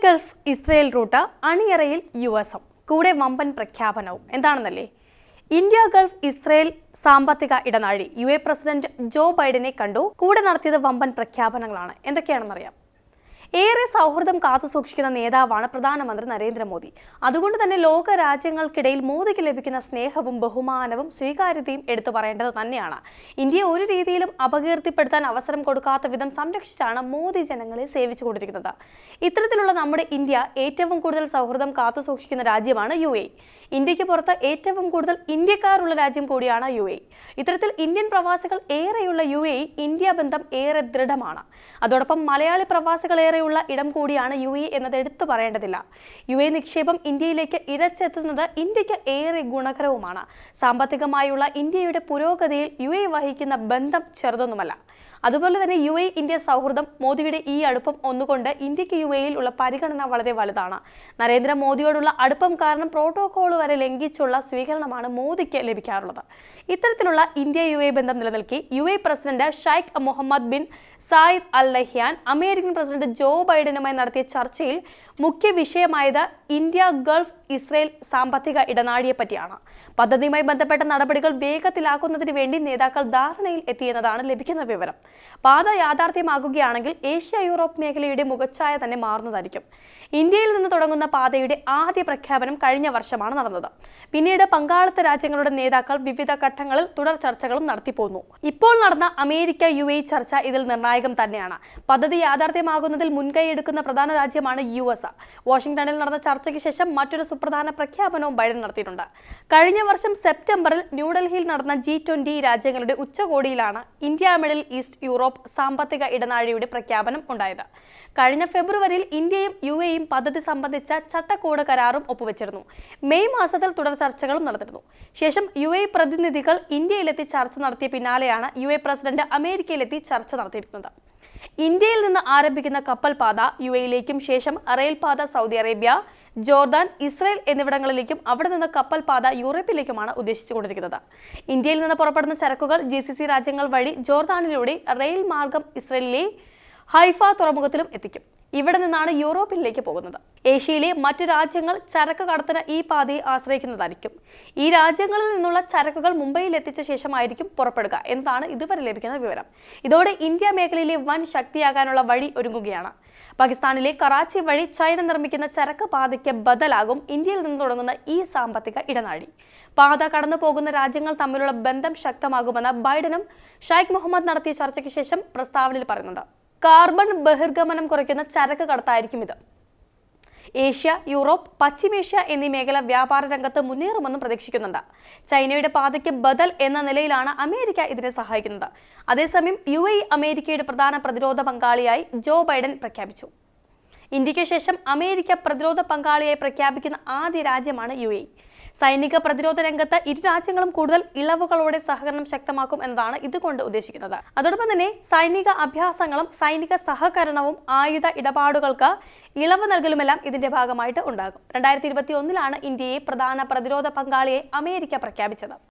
Gulf Israel root അണിയറയിൽ യുഎസും കൂടെ വമ്പൻ പ്രഖ്യാപനവും എന്താണെന്നല്ലേ? ഇന്ത്യ ഗൾഫ് ഇസ്രയേൽ സാമ്പത്തിക ഇടനാഴി പ്രസിഡന്റ് ജോ ബൈഡനെ കണ്ടു. കൂടെ നടത്തിയത് വമ്പൻ പ്രഖ്യാപനങ്ങളാണ്. എന്തൊക്കെയാണെന്നറിയാം. ഏറെ സൗഹൃദം കാത്തുസൂക്ഷിക്കുന്ന നേതാവാണ് പ്രധാനമന്ത്രി നരേന്ദ്രമോദി. അതുകൊണ്ട് തന്നെ ലോക രാജ്യങ്ങൾക്കിടയിൽ മോദിക്ക് ലഭിക്കുന്ന സ്നേഹവും ബഹുമാനവും സ്വീകാര്യതയും എടുത്തു പറയേണ്ടത് തന്നെയാണ്. ഇന്ത്യയെ ഒരു രീതിയിലും അപകീർത്തിപ്പെടുത്താൻ അവസരം കൊടുക്കാത്ത വിധം സംരക്ഷിച്ചാണ് മോദി ജനങ്ങളെ സേവിച്ചുകൊണ്ടിരിക്കുന്നത്. ഇത്തരത്തിലുള്ള നമ്മുടെ ഇന്ത്യ ഏറ്റവും കൂടുതൽ സൗഹൃദം കാത്തുസൂക്ഷിക്കുന്ന രാജ്യമാണ് ഇന്ത്യക്ക് പുറത്ത് ഏറ്റവും കൂടുതൽ ഇന്ത്യക്കാരുള്ള രാജ്യം കൂടിയാണ് ഇത്തരത്തിൽ ഇന്ത്യൻ പ്രവാസികൾ ഏറെയുള്ള ഇന്ത്യ ബന്ധം ഏറെ ദൃഢമാണ്. അതോടൊപ്പം മലയാളി പ്രവാസികൾ ഏറെയുള്ള ഇടം കൂടിയാണ് എന്നത് എടുത്തു പറയേണ്ടതില്ല. നിക്ഷേപം ഇന്ത്യയിലേക്ക് ഇരച്ചെത്തുന്നത് ഇന്ത്യക്ക് ഏറെ ഗുണകരവുമാണ്. സാമ്പത്തികമായുള്ള ഇന്ത്യയുടെ പുരോഗതിയിൽ വഹിക്കുന്ന ബന്ധം ചെറുതൊന്നുമല്ല. അതുപോലെ തന്നെ ഇന്ത്യ സൗഹൃദം, മോദിയുടെ ഈ അടുപ്പം ഒന്നുകൊണ്ട് ഇന്ത്യക്ക് ഉള്ള പരിഗണന വളരെ വലുതാണ്. നരേന്ദ്രമോദിയോടുള്ള അടുപ്പം കാരണം പ്രോട്ടോകോൾ വരെ ലംഘിച്ചുള്ള സ്വീകരണമാണ് മോദിക്ക് ലഭിക്കാറുള്ളത്. ഇത്തരത്തിലുള്ള ഇന്ത്യ ബന്ധം നിലനിൽക്കെ president Sheikh Mohammed bin Zayed Al Nahyan American president Joe ബൈഡനുമായി നടത്തിയ ചർച്ചയിൽ മുഖ്യ വിഷയമായത് ഇന്ത്യ ഗൾഫ് ഇസ്രയേൽ സാമ്പത്തിക ഇടനാഴിയെ പറ്റിയാണ്. പദ്ധതിയുമായി ബന്ധപ്പെട്ട നടപടികൾ വേഗത്തിലാക്കുന്നതിന് വേണ്ടി നേതാക്കൾ ധാരണയിൽ എത്തിയെന്നതാണ് ലഭിക്കുന്ന വിവരം. പാത യാഥാർത്ഥ്യമാകുകയാണെങ്കിൽ ഏഷ്യ യൂറോപ്പ് മേഖലയുടെ മുഖച്ഛായ തന്നെ മാറുന്നതായിരിക്കും. ഇന്ത്യയിൽ നിന്ന് തുടങ്ങുന്ന പാതയുടെ ആദ്യ പ്രഖ്യാപനം കഴിഞ്ഞ വർഷമാണ് നടന്നത്. പിന്നീട് പങ്കാളിത്ത രാജ്യങ്ങളുടെ നേതാക്കൾ വിവിധ ഘട്ടങ്ങളിൽ തുടർ ചർച്ചകളും നടത്തിപ്പോന്നു. ഇപ്പോൾ നടന്ന അമേരിക്ക ചർച്ച ഇതിൽ നിർണായകം തന്നെയാണ്. പദ്ധതി യാഥാർത്ഥ്യമാകുന്നതിൽ മുൻകൈയെടുക്കുന്ന പ്രധാന രാജ്യമാണ് വാഷിംഗ്ടണിൽ നടന്ന ചർച്ചയ്ക്ക് ശേഷം മറ്റൊരു സുപ്രധാന പ്രഖ്യാപനവും ബൈഡൻ നടത്തിയിട്ടുണ്ട്. കഴിഞ്ഞ വർഷം സെപ്റ്റംബറിൽ ന്യൂഡൽഹിയിൽ നടന്ന G20 രാജ്യങ്ങളുടെ ഉച്ചകോടിയിലാണ് ഇന്ത്യ മിഡിൽ ഈസ്റ്റ് യൂറോപ്പ് സാമ്പത്തിക ഇടനാഴിയുടെ പ്രഖ്യാപനം ഉണ്ടായത്. കഴിഞ്ഞ ഫെബ്രുവരിയിൽ ഇന്ത്യയും പദ്ധതി സംബന്ധിച്ച ചട്ടക്കൂട് കരാറും ഒപ്പുവെച്ചിരുന്നു. മെയ് മാസത്തിൽ തുടർ ചർച്ചകളും നടന്നിരുന്നു. ശേഷം പ്രതിനിധികൾ ഇന്ത്യയിലെത്തി ചർച്ച നടത്തിയ പിന്നാലെയാണ് പ്രസിഡന്റ് അമേരിക്കയിലെത്തി ചർച്ച നടത്തിയിരുന്നത്. ഇന്ത്യയിൽ നിന്ന് ആരംഭിക്കുന്ന കപ്പൽ പാത യിലേക്കും ശേഷം റെയിൽപാത സൗദി അറേബ്യ, ജോർദാൻ, ഇസ്രയേൽ എന്നിവിടങ്ങളിലേക്കും അവിടെ നിന്ന് കപ്പൽ പാത യൂറോപ്പിലേക്കുമാണ് ഉദ്ദേശിച്ചുകൊണ്ടിരിക്കുന്നത്. ഇന്ത്യയിൽ നിന്ന് പുറപ്പെടുന്ന ചരക്കുകൾ GCC രാജ്യങ്ങൾ വഴി ജോർദാനിലൂടെ റെയിൽ മാർഗം ഇസ്രയേലിലെ ഹൈഫ തുറമുഖത്തിലും എത്തിക്കും. ഇവിടെ നിന്നാണ് യൂറോപ്പിലേക്ക് പോകുന്നത്. ഏഷ്യയിലെ മറ്റു രാജ്യങ്ങൾ ചരക്ക് കടത്തിന് ഈ പാതയെ ആശ്രയിക്കുന്നതായിരിക്കും. ഈ രാജ്യങ്ങളിൽ നിന്നുള്ള ചരക്കുകൾ മുംബൈയിൽ എത്തിച്ച ശേഷമായിരിക്കും പുറപ്പെടുക എന്നതാണ് ഇതുവരെ ലഭിക്കുന്ന വിവരം. ഇതോടെ ഇന്ത്യ മേഖലയിലെ വൻ ശക്തിയാകാനുള്ള വഴി ഒരുങ്ങുകയാണ്. പാകിസ്ഥാനിലെ കറാച്ചി വഴി ചൈന നിർമ്മിക്കുന്ന ചരക്ക് പാതയ്ക്ക് ബദലാകും ഇന്ത്യയിൽ നിന്ന് തുടങ്ങുന്ന ഈ സാമ്പത്തിക ഇടനാഴി. പാത കടന്നു പോകുന്ന രാജ്യങ്ങൾ തമ്മിലുള്ള ബന്ധം ശക്തമാകുമെന്ന് ബൈഡനും ഷെയ്ഖ് മുഹമ്മദ് നടത്തിയ ചർച്ചയ്ക്ക് ശേഷം പ്രസ്താവനയിൽ പറയുന്നുണ്ട്. കാർബൺ ബഹിർഗമനം കുറയ്ക്കുന്ന ചരക്ക് കടത്തായിരിക്കും ഇത്. ഏഷ്യ, യൂറോപ്പ്, പശ്ചിമേഷ്യ എന്നീ മേഖല വ്യാപാര രംഗത്ത് മുന്നേറുമെന്നും പ്രതീക്ഷിക്കുന്നുണ്ട്. ചൈനയുടെ പാതയ്ക്ക് ബദൽ എന്ന നിലയിലാണ് അമേരിക്ക ഇതിനെ സഹായിക്കുന്നത്. അതേസമയം അമേരിക്കയുടെ പ്രധാന പ്രതിരോധ പങ്കാളിയായി ജോ ബൈഡൻ പ്രഖ്യാപിച്ചു. ഇന്ത്യക്ക് ശേഷം അമേരിക്ക പ്രതിരോധ പങ്കാളിയായി പ്രഖ്യാപിക്കുന്ന ആദ്യ രാജ്യമാണ് സൈനിക പ്രതിരോധ രംഗത്ത് ഇരു രാജ്യങ്ങളും കൂടുതൽ ഇളവുകളോടെ സഹകരണം ശക്തമാക്കും എന്നതാണ് ഇതുകൊണ്ട് ഉദ്ദേശിക്കുന്നത്. അതോടൊപ്പം തന്നെ സൈനിക അഭ്യാസങ്ങളും സൈനിക സഹകരണവും ആയുധ ഇടപാടുകൾക്ക് ഇളവ് നൽകലുമെല്ലാം ഇതിന്റെ ഭാഗമായിട്ട് ഉണ്ടാകും. 2021 ഇന്ത്യയെ പ്രധാന പ്രതിരോധ പങ്കാളിയെ അമേരിക്ക പ്രഖ്യാപിച്ചത്.